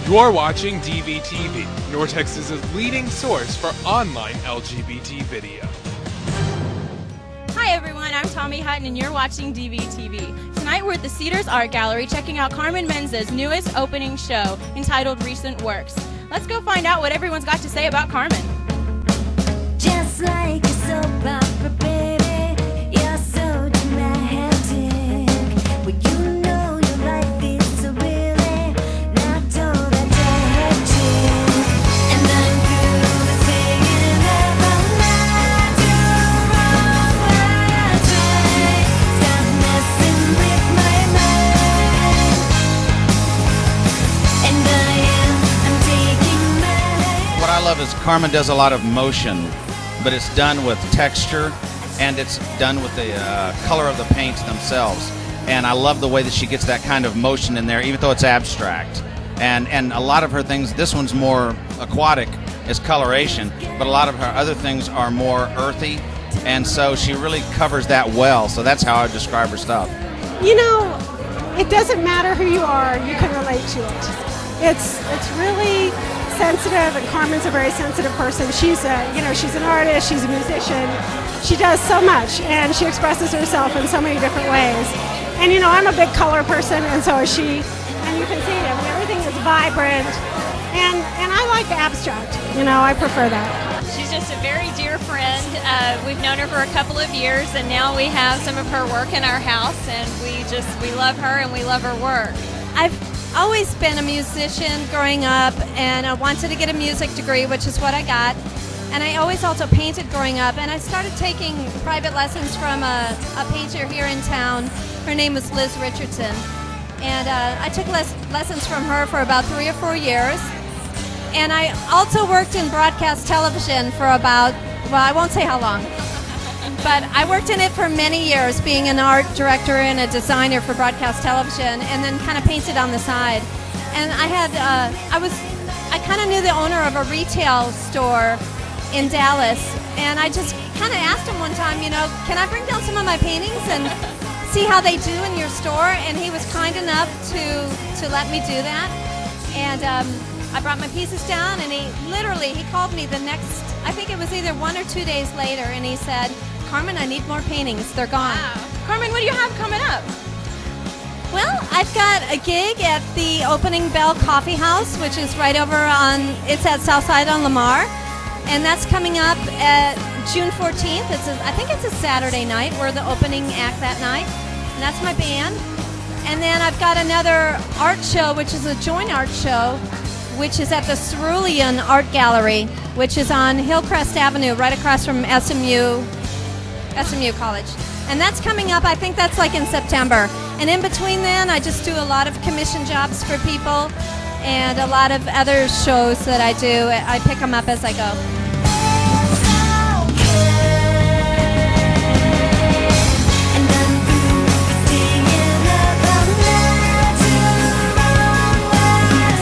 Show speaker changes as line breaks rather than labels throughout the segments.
You're watching DVTV, North Texas's leading source for online LGBT video.
Hi everyone, I'm Tommy Hutton and you're watching DVTV. Tonight we're at the Cedars Art Gallery checking out Carmen Menza's newest opening show entitled Recent Works. Let's go find out what everyone's got to say about Carmen.
Just like a soap opera, baby, you're so dramatic. Well, you know your life is so really not all that hectic. And I'm through with saying that I'm not doing wrong while I try. Stop messing with my mind. And I'm taking my hand.
What I love is Carmen does a lot of motion, but it's done with texture and it's done with the color of the paints themselves. And I love the way that she gets that kind of motion in there, even though it's abstract. And a lot of her things, this one's more aquatic, is coloration, but a lot of her other things are more earthy. And so she really covers that well. So that's how I would describe her stuff.
You know, it doesn't matter who you are, you can relate to it. It's really sensitive, and Carmen's a very sensitive person. She's she's an artist, she's a musician. She does so much, and she expresses herself in so many different ways. And you know, I'm a big color person, and so is she. And you can see, I mean, everything is vibrant, and I like abstract. You know, I prefer that.
She's just a very dear friend. We've known her for a couple of years and now we have some of her work in our house and we love her and we love her work. I've always been a musician growing up and I wanted to get a music degree, which is what I got. And I always also painted growing up, and I started taking private lessons from a painter here in town. Her name was Liz Richardson. And I took lessons from her for about 3 or 4 years. And I also worked in broadcast television for about, well, I won't say how long. But I worked in it for many years, being an art director and a designer for broadcast television, and then kind of painted on the side. And I kind of knew the owner of a retail store in Dallas, and I just kind of asked him one time, you know, can I bring down some of my paintings and see how they do in your store? And he was kind enough to let me do that. And I brought my pieces down, and he called me the next, I think it was either 1 or 2 days later, and he said, Carmen, I need more paintings. They're gone. Wow. Carmen, what do you have coming up? Well, I've got a gig at the Opening Bell Coffee House, which is right over it's at Southside on Lamar. And that's coming up at June 14th. I think it's a Saturday night. We're the opening act that night. And that's my band. And then I've got another art show, which is a joint art show, which is at the Cerulean Art Gallery, which is on Hillcrest Avenue, right across from SMU College. And that's coming up, I think that's like in September. And in between then, I just do a lot of commission jobs for people and a lot of other shows that I do. I pick them up as I go.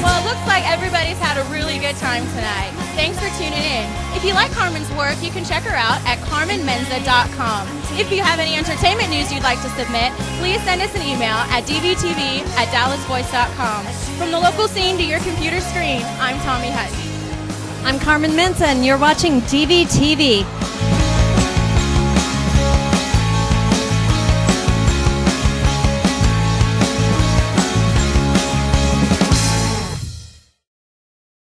Well, it looks like everybody's had a really good time tonight. Thanks for tuning in. If you like Carmen's work, you can check her out at CarmenMenza.com. If you have any entertainment news you'd like to submit, please send us an email at dvtv@dallasvoice.com. From the local scene to your computer screen, I'm Tommy Hutton.
I'm Carmen Menza, and you're watching DVTV.